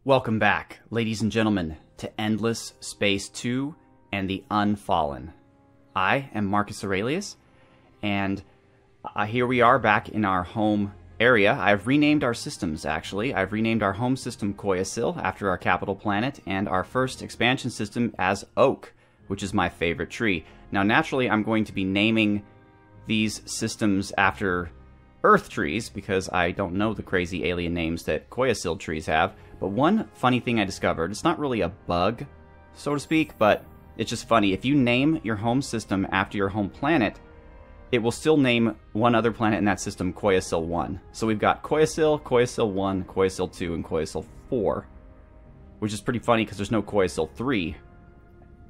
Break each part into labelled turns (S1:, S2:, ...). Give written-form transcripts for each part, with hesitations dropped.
S1: Welcome back, ladies and gentlemen, to Endless Space 2 and the Unfallen. I am Marcus Aurelius, and here we are back in our home area. I've renamed our systems, actually. I've renamed our home system Koyasil after our capital planet, and our first expansion system as Oak, which is my favorite tree. Now, naturally, I'm going to be naming these systems after Earth trees, because I don't know the crazy alien names that Koyasil trees have. But one funny thing I discovered, it's not really a bug, so to speak, but it's just funny. If you name your home system after your home planet, it will still name one other planet in that system Koyasil 1. So we've got Koyasil, Koyasil 1, Koyasil 2, and Koyasil 4, which is pretty funny because there's no Koyasil 3.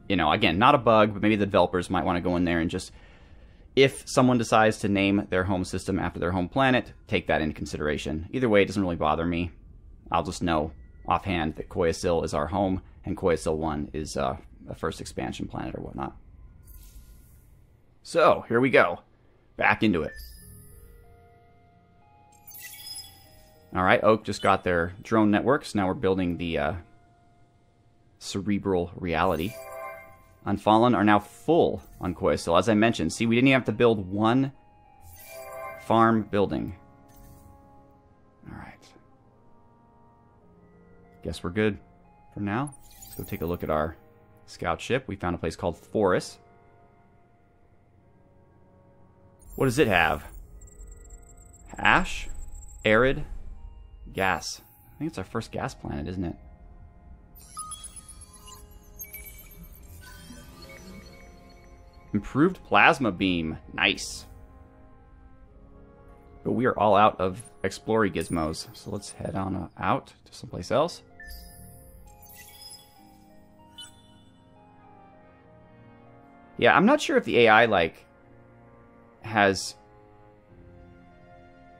S1: You know, again, not a bug, but maybe the developers might want to go in there and just, if someone decides to name their home system after their home planet, take that into consideration. Either way, it doesn't really bother me. I'll just know offhand that Koyasil is our home, and Koyasil 1 is a first expansion planet or whatnot. So, here we go. Back into it. Alright, Oak just got their drone networks. Now we're building the cerebral reality. Unfallen are now full on Koyasil. As I mentioned, see, we didn't even have to build one farm building. Alright. Guess we're good for now. Let's go take a look at our scout ship. We found a place called Forest. What does it have? Ash, arid, gas. I think it's our first gas planet, isn't it? Improved plasma beam. Nice. But we are all out of exploring gizmos, so let's head on out to someplace else. Yeah, I'm not sure if the AI, like, has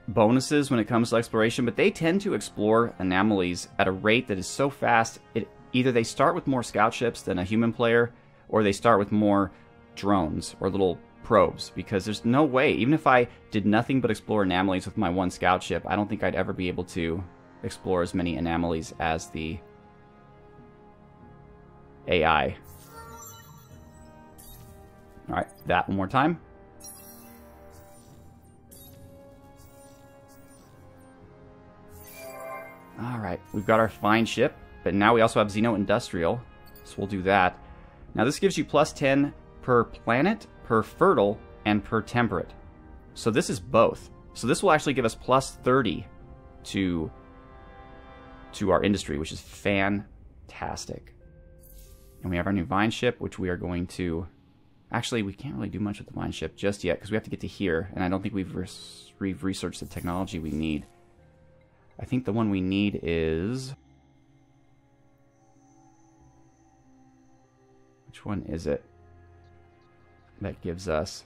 S1: bonuses when it comes to exploration, but they tend to explore anomalies at a rate that is so fast. Either they start with more scout ships than a human player, or they start with more drones or little probes, because there's no way, even if I did nothing but explore anomalies with my one scout ship, I don't think I'd ever be able to explore as many anomalies as the AI. Alright, that one more time. Alright, we've got our fine ship, but now we also have Xeno Industrial, so we'll do that. Now this gives you plus 10 per planet, per fertile, and per temperate. So this is both. So this will actually give us plus 30 to our industry, which is fantastic. And we have our new vine ship, which we are going to... Actually, we can't really do much with the vine ship just yet, because we have to get to here, and I don't think we've researched the technology we need. I think the one we need is... Which one is it? That gives us...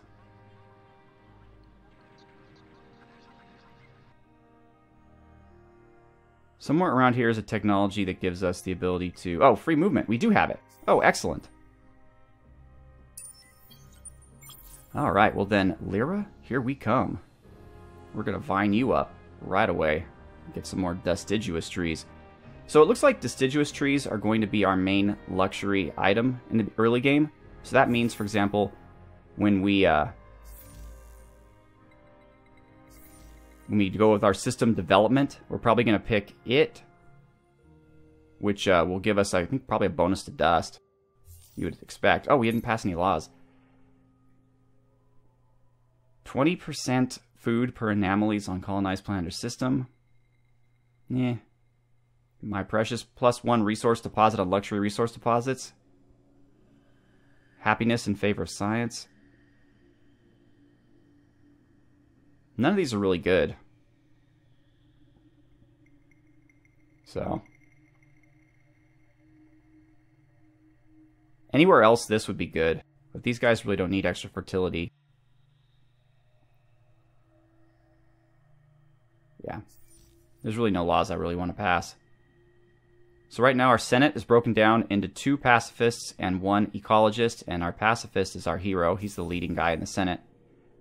S1: Somewhere around here is a technology that gives us the ability to... Oh, free movement. We do have it. Oh, excellent. Alright, well then, Lyra, here we come. We're going to vine you up right away. Get some more deciduous trees. So it looks like deciduous trees are going to be our main luxury item in the early game. So that means, for example, when we go with our system development, we're probably going to pick it, which will give us, I think, probably a bonus to dust. You would expect. Oh, we didn't pass any laws. 20% food per anomalies on colonized planet or system. Yeah. My precious. Plus 1 resource deposit on luxury resource deposits. Happiness in favor of science. None of these are really good. So. Anywhere else this would be good. But these guys really don't need extra fertility. Yeah. There's really no laws I really want to pass. So right now our Senate is broken down into 2 pacifists and 1 ecologist, and our pacifist is our hero. He's the leading guy in the Senate.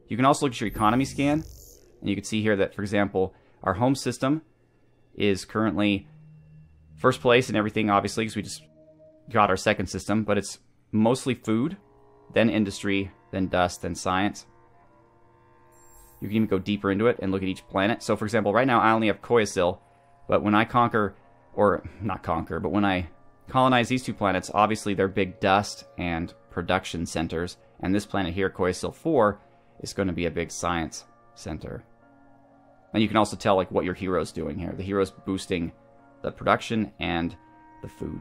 S1: You can also look at your economy scan, and you can see here that, for example, our home system is currently First place and everything, obviously, because we just got our second system, but it's mostly food, then industry, then dust, then science. You can even go deeper into it and look at each planet. So, for example, right now I only have Koyasil, but when I conquer, or not conquer, but when I colonize these two planets, obviously they're big dust and production centers, and this planet here, Koyasil 4, is going to be a big science center. And you can also tell like what your hero's doing here. The hero's boosting the production and the food.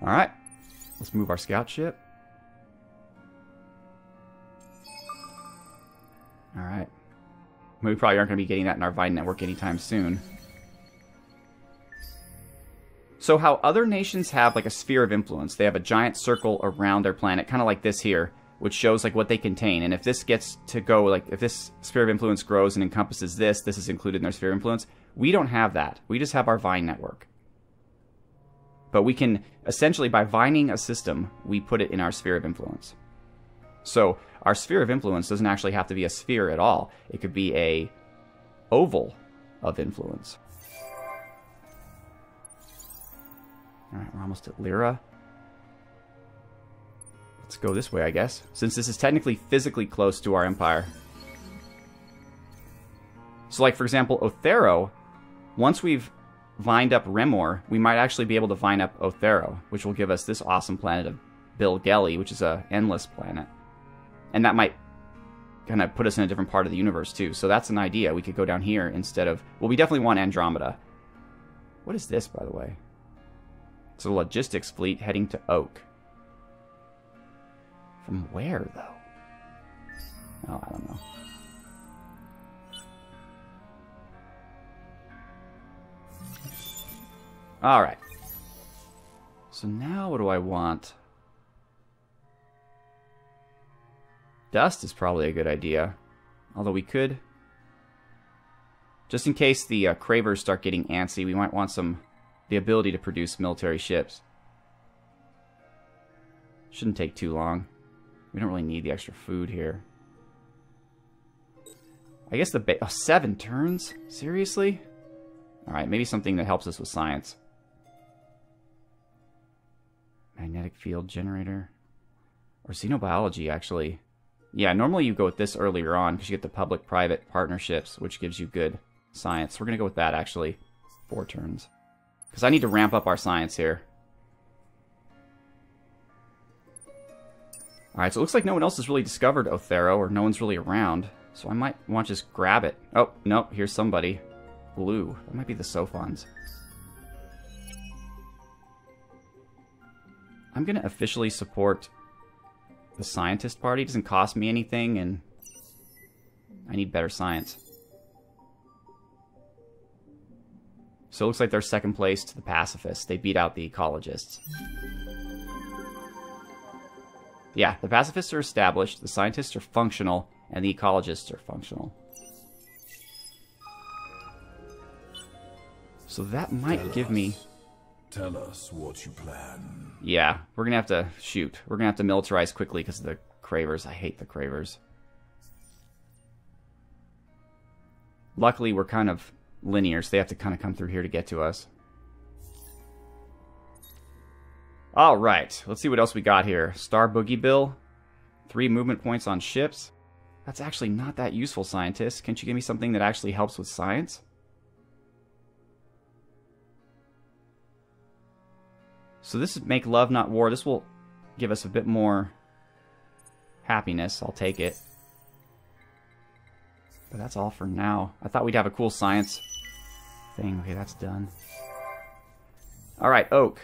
S1: Alright, let's move our scout ship. Alright. We probably aren't going to be getting that in our Vine network anytime soon. So how other nations have like a sphere of influence, they have a giant circle around their planet, kind of like this here, which shows like what they contain. And if this gets to go, like if this sphere of influence grows and encompasses this, this is included in their sphere of influence. We don't have that. We just have our Vine network. But we can, essentially by vining a system, we put it in our sphere of influence. So our sphere of influence doesn't actually have to be a sphere at all. It could be a oval of influence. Alright, we're almost at Lyra. Let's go this way, I guess, since this is technically physically close to our empire. So like, for example, Othero, once we've vined up Remor, we might actually be able to vine up Othero, which will give us this awesome planet of Bilgeli, which is a endless planet. And that might kind of put us in a different part of the universe, too. So that's an idea. We could go down here instead of... Well, we definitely want Andromeda. What is this, by the way? It's a logistics fleet heading to Oak. From where, though? Oh, I don't know. Alright. So now what do I want? Dust is probably a good idea. Although we could... Just in case the Cravers start getting antsy, we might want the ability to produce military ships. Shouldn't take too long. We don't really need the extra food here. I guess 7 turns? Seriously? Alright, maybe something that helps us with science. Magnetic field generator. Or xenobiology, actually. Yeah, normally you go with this earlier on because you get the public-private partnerships, which gives you good science. We're going to go with that, actually. 4 turns. Because I need to ramp up our science here. Alright, so it looks like no one else has really discovered Othero, or no one's really around. So I might want to just grab it. Oh, no, here's somebody. Blue. That might be the Sophons. I'm going to officially support the scientist party. It doesn't cost me anything, and I need better science. So it looks like they're second place to the pacifists. They beat out the ecologists. Yeah, the pacifists are established, the scientists are functional, and the ecologists are functional. So that might give me...
S2: Tell us what you plan.
S1: Yeah, we're going to have to shoot. We're going to have to militarize quickly because of the Cravers. I hate the Cravers. Luckily, we're kind of linear, so they have to kind of come through here to get to us. Alright, let's see what else we got here. Star Boogie Bill. 3 movement points on ships. That's actually not that useful, scientists. Can't you give me something that actually helps with science? So this is Make Love Not War. This will give us a bit more happiness. I'll take it. But that's all for now. I thought we'd have a cool science thing. Okay, that's done. Alright, Oak.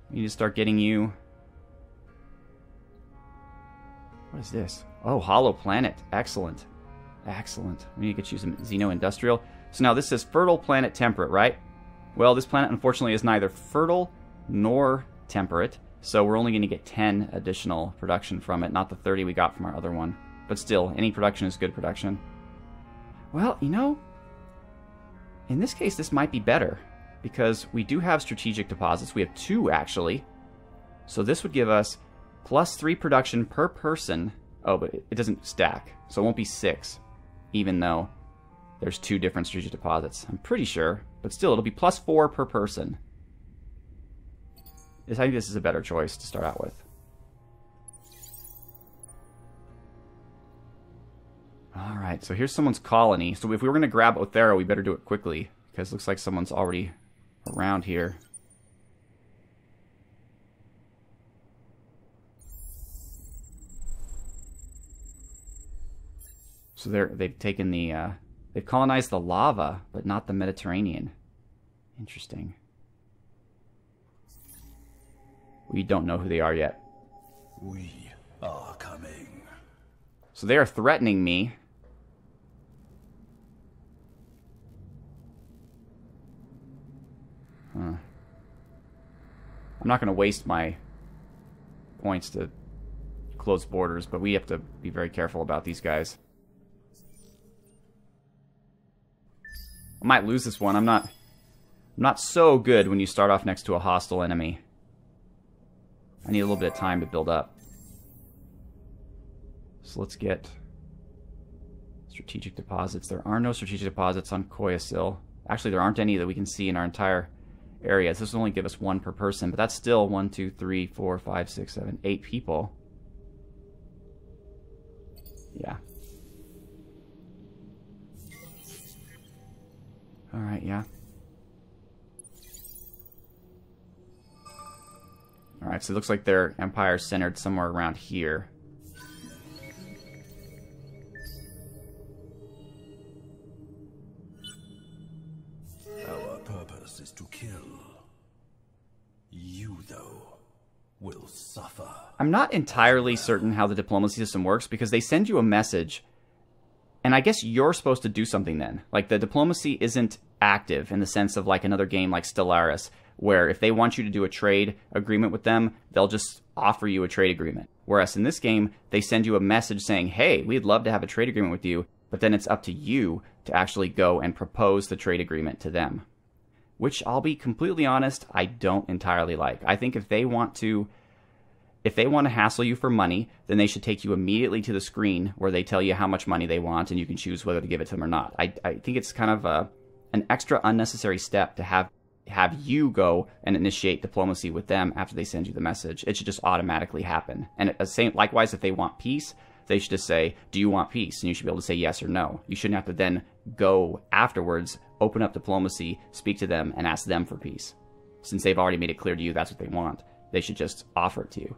S1: We need to start getting you... What is this? Oh, Hollow Planet. Excellent. Excellent. We need to get you some Xeno-Industrial. So now this says Fertile Planet Temperate, right? Well, this planet unfortunately is neither fertile nor temperate, so we're only going to get 10 additional production from it, not the 30 we got from our other one. But still, any production is good production. Well, you know, in this case this might be better, because we do have strategic deposits. We have 2, actually. So this would give us +3 production per person. Oh, but it doesn't stack, so it won't be 6, even though there's 2 different strategic deposits. I'm pretty sure, but still, it'll be +4 per person. I think this is a better choice to start out with. Alright, so here's someone's colony. So if we were going to grab Othero, we better do it quickly, because it looks like someone's already around here. So they've taken the, they've colonized the lava, but not the Mediterranean. Interesting. We don't know who they are yet.
S2: We are coming.
S1: So they are threatening me. Huh. I'm not going to waste my points to close borders, but we have to be very careful about these guys. I might lose this one. I'm not so good when you start off next to a hostile enemy. I need a little bit of time to build up. So let's get strategic deposits. There are no strategic deposits on Koyasil. Actually, there aren't any that we can see in our entire area. This will only give us 1 per person, but that's still 1, 2, 3, 4, 5, 6, 7, 8 people. Yeah. Alright, yeah. Alright, so it looks like their empire is centered somewhere around here.
S2: Our purpose is to kill. You, though, will suffer.
S1: I'm not entirely certain how the diplomacy system works, because they send you a message, and I guess you're supposed to do something then. Like, the diplomacy isn't active in the sense of like another game like Stellaris, where if they want you to do a trade agreement with them, they'll just offer you a trade agreement. Whereas in this game, they send you a message saying, hey, we'd love to have a trade agreement with you, but then it's up to you to actually go and propose the trade agreement to them. Which, I'll be completely honest, I don't entirely like. I think if they want to hassle you for money, then they should take you immediately to the screen where they tell you how much money they want and you can choose whether to give it to them or not. I think it's kind of an extra unnecessary step to have you go and initiate diplomacy with them after they send you the message. It should just automatically happen. And likewise, if they want peace, they should just say, do you want peace? And you should be able to say yes or no. You shouldn't have to then go afterwards, open up diplomacy, speak to them, and ask them for peace. Since they've already made it clear to you that's what they want, they should just offer it to you.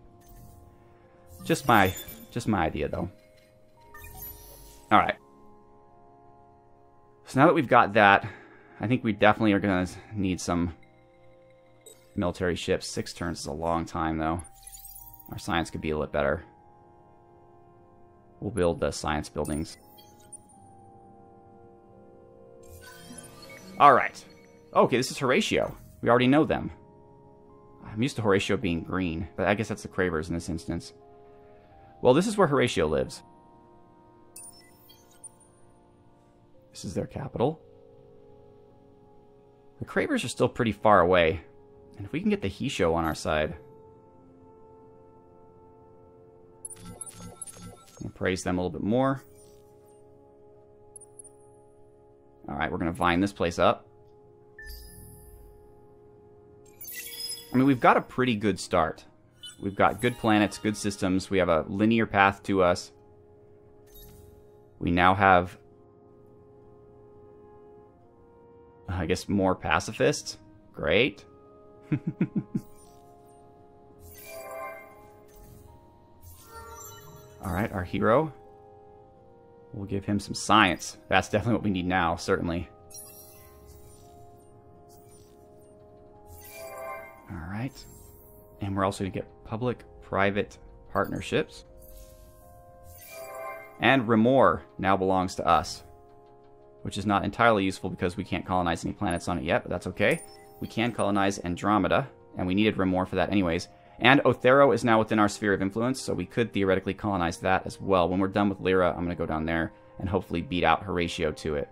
S1: Just my idea, though. Alright. So now that we've got that, I think we definitely are going to need some military ships. 6 turns is a long time, though. Our science could be a little better. We'll build the science buildings. Alright. Okay, this is Horatio. We already know them. I'm used to Horatio being green, but I guess that's the Cravers in this instance. Well, this is where Horatio lives. This is their capital. The Cravers are still pretty far away. And if we can get the Hisho on our side, we'll praise them a little bit more. Alright, we're going to vine this place up. I mean, we've got a pretty good start. We've got good planets, good systems. We have a linear path to us. We now have, I guess, more pacifists. Great. Alright, our hero. We'll give him some science. That's definitely what we need now, certainly. Alright. And we're also going to get public-private partnerships. And Remor now belongs to us. Which is not entirely useful because we can't colonize any planets on it yet, but that's okay. We can colonize Andromeda, and we needed Remor for that anyways. And Othero is now within our sphere of influence, so we could theoretically colonize that as well. When we're done with Lyra, I'm going to go down there and hopefully beat out Horatio to it.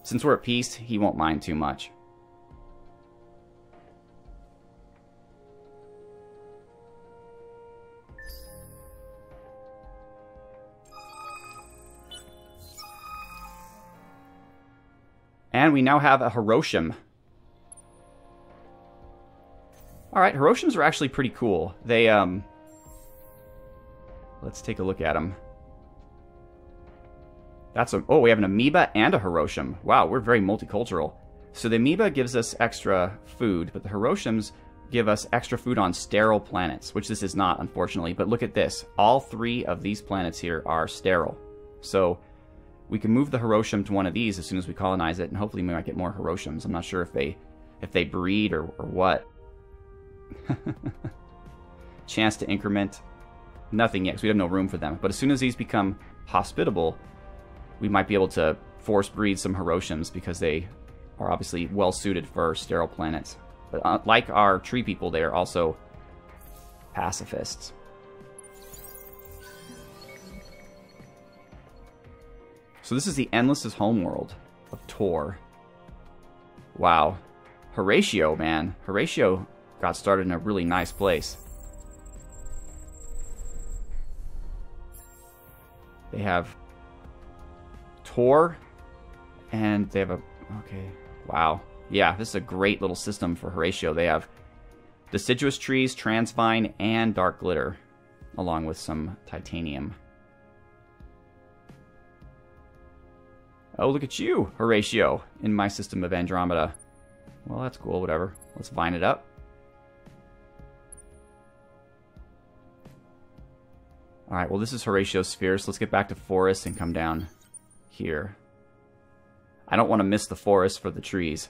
S1: Since we're at peace, he won't mind too much. And we now have a Hiroshim. Alright, Hiroshims are actually pretty cool. They, let's take a look at them. That's a... Oh, we have an amoeba and a Hiroshim. Wow, we're very multicultural. So the amoeba gives us extra food, but the Hiroshims give us extra food on sterile planets, which this is not, unfortunately. But look at this. All 3 of these planets here are sterile. So we can move the Hiroshim to one of these as soon as we colonize it, and hopefully we might get more Hiroshims. I'm not sure if they breed or what. Chance to increment. Nothing yet, because we have no room for them. But as soon as these become hospitable, we might be able to force breed some Hiroshims, because they are obviously well suited for sterile planets. But like our tree people, they are also pacifists. So this is the Endless's homeworld of Tor. Wow. Horatio, man. Horatio got started in a really nice place. They have Tor, and they have a... Okay, wow. Yeah, this is a great little system for Horatio. They have deciduous trees, transvine, and dark glitter, along with some titanium. Oh, look at you, Horatio, in my system of Andromeda. Well, that's cool, whatever. Let's vine it up. Alright, well, this is Horatio's sphere, so let's get back to forest and come down here. I don't want to miss the forest for the trees.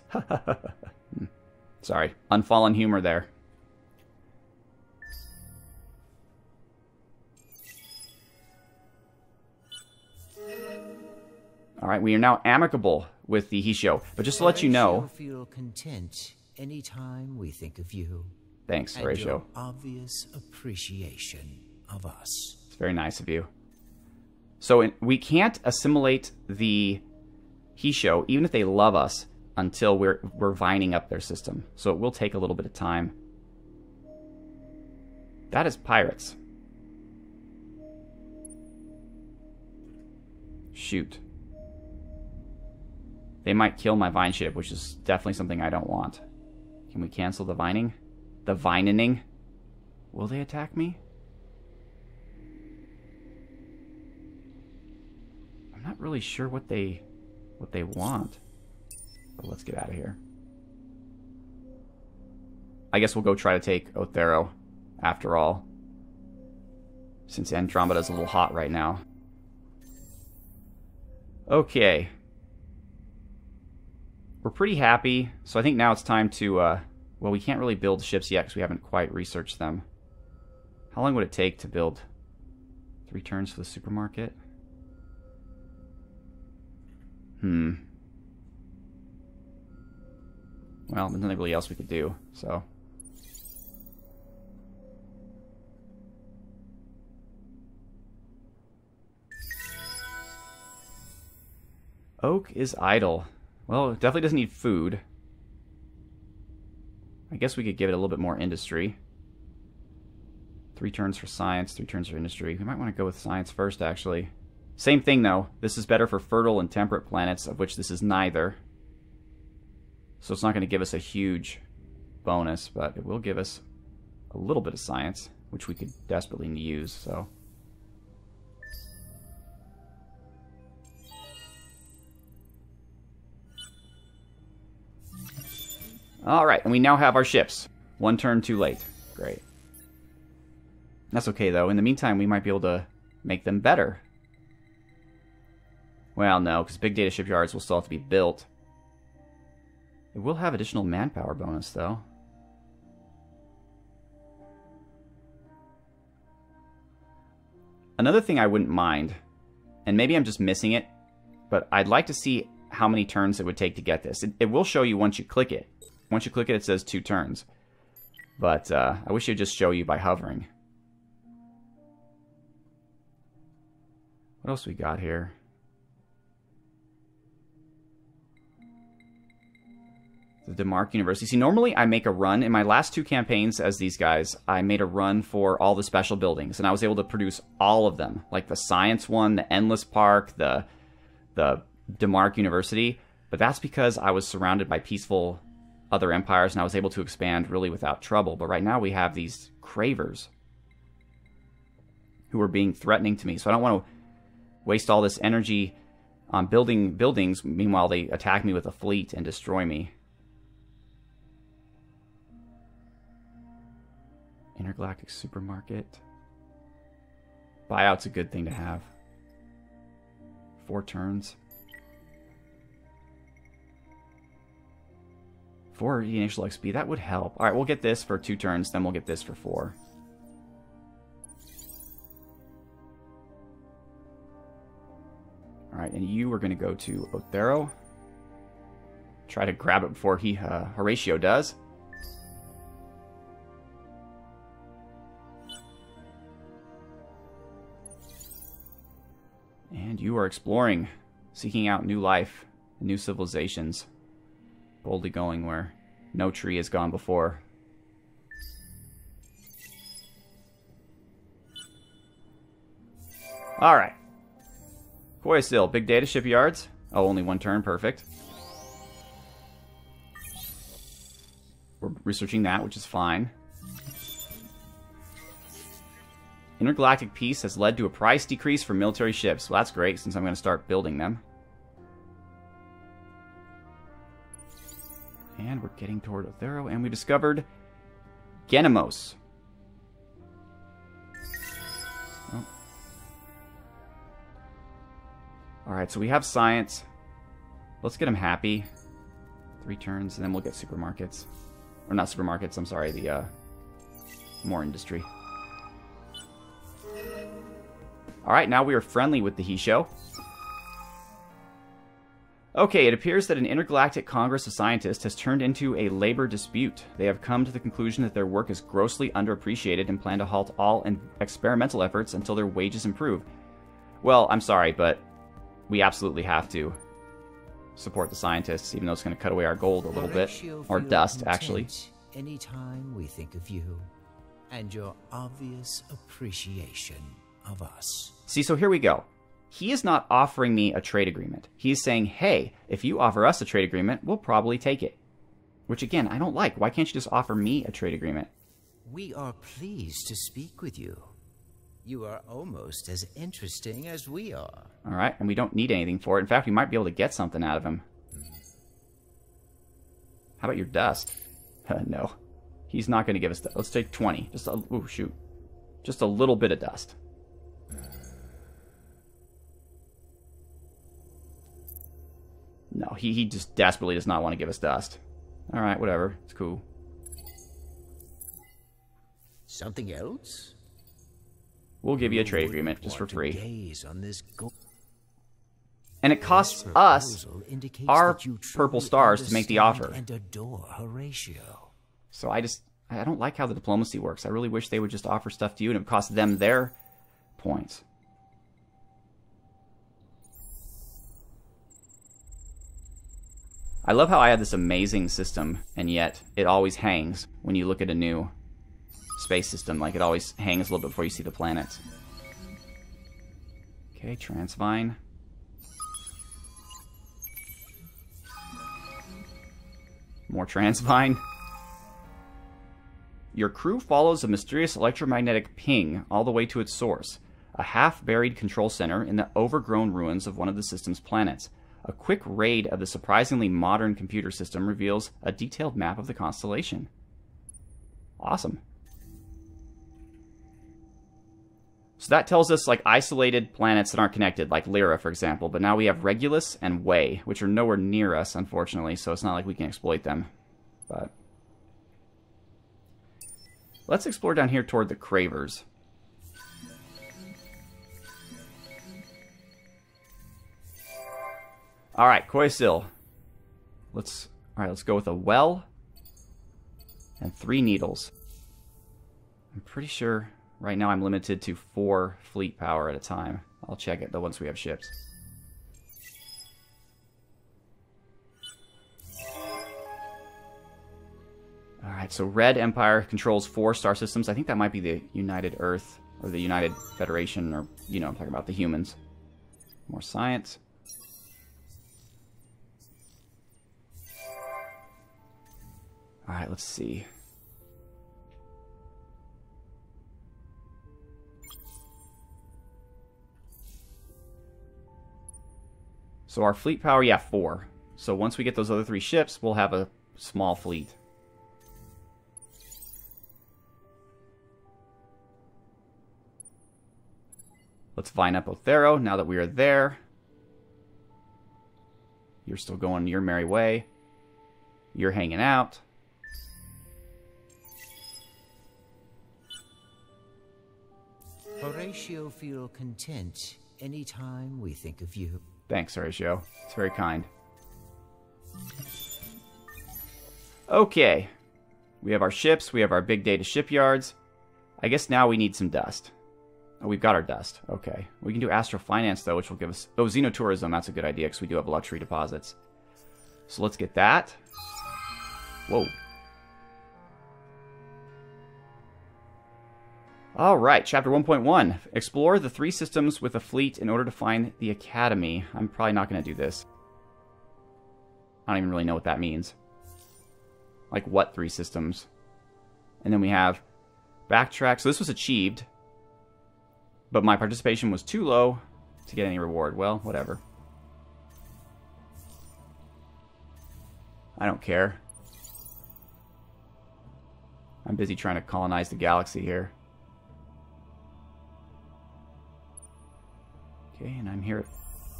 S1: Sorry, Unfallen humor there. Alright, we are now amicable with the Hisho. But just to let you know...
S3: feel content anytime we think of you.
S1: Thanks, Horatio.
S3: And your obvious appreciation of us.
S1: It's very nice of you. So we can't assimilate the Hisho, even if they love us, until we're vining up their system. So it will take a little bit of time. That is pirates. Shoot. They might kill my vine ship, which is definitely something I don't want. Can we cancel the vining? The vinening? Will they attack me? I'm not really sure what they want. But let's get out of here. I guess we'll go try to take Othero after all, since Andromeda's a little hot right now. Okay. We're pretty happy, so I think now it's time to, well, we can't really build ships yet because we haven't quite researched them. How long would it take to build 3 turns for the supermarket? Well, there's nothing really else we could do, so... Oak is idle. Well, it definitely doesn't need food. I guess we could give it a little bit more industry. 3 turns for science, 3 turns for industry. We might want to go with science first, actually. Same thing, though. This is better for fertile and temperate planets, of which this is neither. So it's not going to give us a huge bonus, but it will give us a little bit of science, which we could desperately use, so... Alright, and we now have our ships. 1 turn too late. Great. That's okay, though. In the meantime, we might be able to make them better. Well, no, because big data shipyards will still have to be built. It will have additional manpower bonus, though. Another thing I wouldn't mind, and maybe I'm just missing it, but I'd like to see how many turns it would take to get this. It will show you once you click it. Once you click it, it says 2 turns. But I wish it would just show you by hovering. What else we got here? The Denmark University. See, normally I make a run. In my last 2 campaigns as these guys, I made a run for all the special buildings. And I was able to produce all of them. Like the science one, the Endless Park, the Denmark University. But that's because I was surrounded by peaceful other empires and I was able to expand really without trouble. But right now we have these cravers who are being threatening to me. So I don't want to waste all this energy on building buildings. Meanwhile, they attack me with a fleet and destroy me. Intergalactic supermarket. Buyout's a good thing to have. 4 turns. 4 initial XP, that would help. Alright, we'll get this for 2 turns, then we'll get this for 4. Alright, and you are going to go to Othero. Try to grab it before Horatio does. And you are exploring, seeking out new life, new civilizations. Boldly going where no tree has gone before. Alright. Koyasil, big data shipyards. Oh, only 1 turn, perfect. We're researching that, which is fine. Intergalactic peace has led to a price decrease for military ships. Well, that's great, since I'm going to start building them. And we're getting toward Othero, and we discovered Genemos. Oh. Alright, so we have science. Let's get him happy. 3 turns, and then we'll get supermarkets. Or not supermarkets, I'm sorry, the more industry. Alright, now we are friendly with the Hisho. Okay, it appears that an intergalactic congress of scientists has turned into a labor dispute. They have come to the conclusion that their work is grossly underappreciated and plan to halt all experimental efforts until their wages improve. Well, I'm sorry, but we absolutely have to support the scientists, even though it's going to cut away our gold a little bit. Or dust, actually.
S3: Anytime we think of you and your obvious appreciation of us.
S1: See, so here we go. He is not offering me a trade agreement. He is saying, hey, if you offer us a trade agreement, we'll probably take it. Which, again, I don't like. Why can't you just offer me a trade agreement?
S3: We are pleased to speak with you. You are almost as interesting as we are.
S1: All right, and we don't need anything for it. In fact, we might be able to get something out of him. How about your dust? No. He's not going to give us... Let's take 20. Just a... Ooh, shoot. Just a little bit of dust. No, he just desperately does not want to give us dust. Alright, whatever. It's cool.
S3: Something else?
S1: We'll give you a trade agreement just for free.
S3: Gaze on this
S1: And it costs us our purple stars to make the offer.
S3: And adore Horatio.
S1: So I don't like how the diplomacy works. I really wish they would just offer stuff to you and it would cost them their points. I love how I have this amazing system, and yet it always hangs when you look at a new space system. Like, it always hangs a little bit before you see the planets. Okay, Transvine. More Transvine. Your crew follows a mysterious electromagnetic ping all the way to its source, a half-buried control center in the overgrown ruins of one of the system's planets. A quick raid of the surprisingly modern computer system reveals a detailed map of the constellation. Awesome. So that tells us, like, isolated planets that aren't connected, like Lyra, for example. But now we have Regulus and Way, which are nowhere near us, unfortunately, so it's not like we can exploit them. But let's explore down here toward the Cravers. Alright, Koyasil. Let's go with a well and 3 needles. I'm pretty sure right now I'm limited to 4 fleet power at a time. I'll check it though once we have ships. Alright, so Red Empire controls 4 star systems. I think that might be the United Earth or the United Federation, or, you know, I'm talking about the humans. More science. Alright, let's see. So our fleet power, yeah, 4. So once we get those other 3 ships, we'll have a small fleet. Let's vine up Othero now that we are there. You're still going your merry way. You're hanging out.
S3: Horatio feel content anytime we think of you.
S1: Thanks, Horatio. It's very kind. Okay. We have our ships. We have our big data shipyards. I guess now we need some dust. Oh, we've got our dust. Okay. We can do Astro Finance, though, which will give us... Oh, Xenotourism. That's a good idea, because we do have luxury deposits. So let's get that. Whoa. Alright, Chapter 1.1. Explore the 3 systems with a fleet in order to find the Academy. I'm probably not going to do this. I don't even really know what that means. Like, what 3 systems? And then we have backtrack. So this was achieved. But my participation was too low to get any reward. Well, whatever. I don't care. I'm busy trying to colonize the galaxy here. Okay, and I'm here at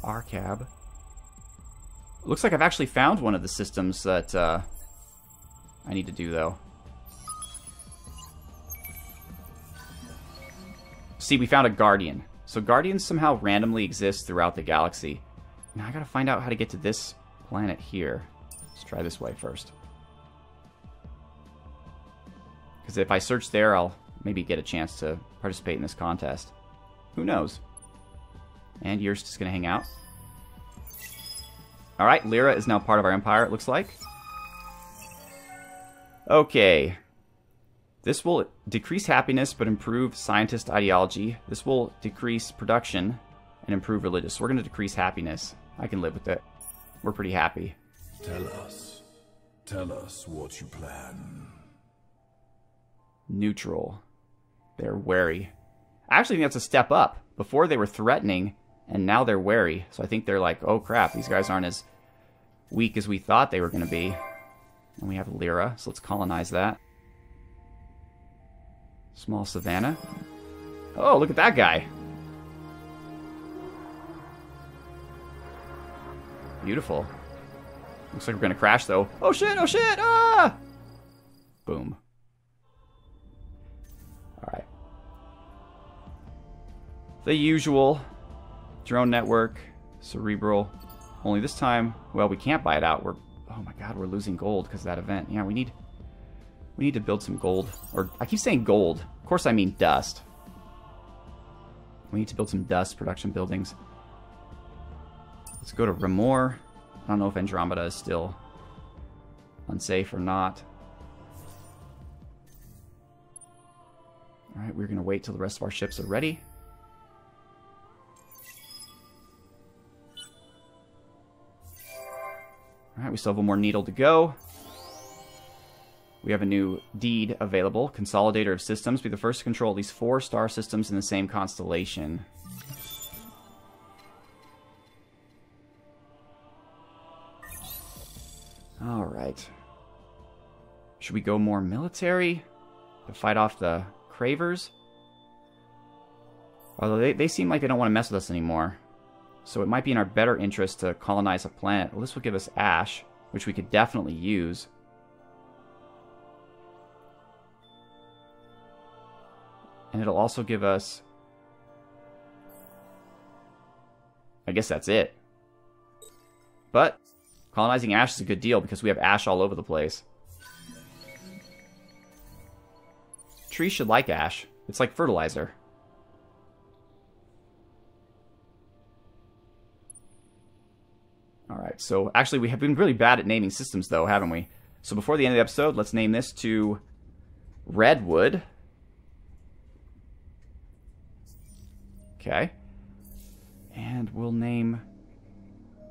S1: Arcab. Looks like I've actually found one of the systems that I need to do, though. See, we found a Guardian. So Guardians somehow randomly exist throughout the galaxy. Now I gotta find out how to get to this planet here. Let's try this way first. Because if I search there, I'll maybe get a chance to participate in this contest. Who knows? And you're just gonna hang out. Alright, Lyra is now part of our empire, it looks like. Okay. This will decrease happiness, but improve scientist ideology. This will decrease production and improve religious. So we're going to decrease happiness. I can live with it. We're pretty happy.
S2: Tell us what you plan.
S1: Neutral. They're wary. I actually think that's a step up. Before they were threatening, and now they're wary. So I think they're like, oh crap, these guys aren't as weak as we thought they were going to be. And we have Lyra, so let's colonize that. Small savannah. Oh, look at that guy. Beautiful. Looks like we're going to crash, though. Oh, shit! Oh, shit! Ah! Boom. Alright. The usual. Drone network. Cerebral. Only this time, well, we can't buy it out. Oh my god, we're losing gold because of that event. Yeah, we need to build some gold. Or, I keep saying gold. Of course I mean dust. We need to build some dust production buildings. Let's go to Remor. I don't know if Andromeda is still unsafe or not. Alright, we're going to wait till the rest of our ships are ready. Alright, we still have one more needle to go. We have a new deed available. Consolidator of systems. Be the first to control at least 4 star systems in the same constellation. Alright. Should we go more military to fight off the Cravers? Although they seem like they don't want to mess with us anymore. So it might be in our better interest to colonize a planet. Well, this will give us ash, which we could definitely use. And it'll also give us... I guess that's it. But colonizing ash is a good deal because we have ash all over the place. Trees should like ash. It's like fertilizer. Alright, so actually we have been really bad at naming systems though, haven't we? So before the end of the episode, let's name this to Redwood. Okay. And we'll name...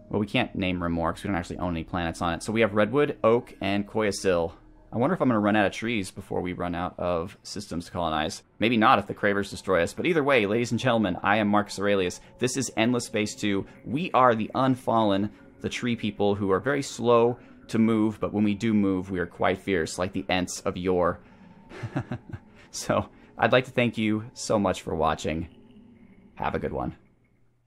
S1: Well, we can't name Remor because we don't actually own any planets on it. So we have Redwood, Oak, and Koyasil. I wonder if I'm going to run out of trees before we run out of systems to colonize. Maybe not if the Cravers destroy us. But either way, ladies and gentlemen, I am Marcus Aurelius. This is Endless Space 2. We are the Unfallen, the tree people who are very slow to move, but when we do move, we are quite fierce, like the Ents of yore. So, I'd like to thank you so much for watching. Have a good one.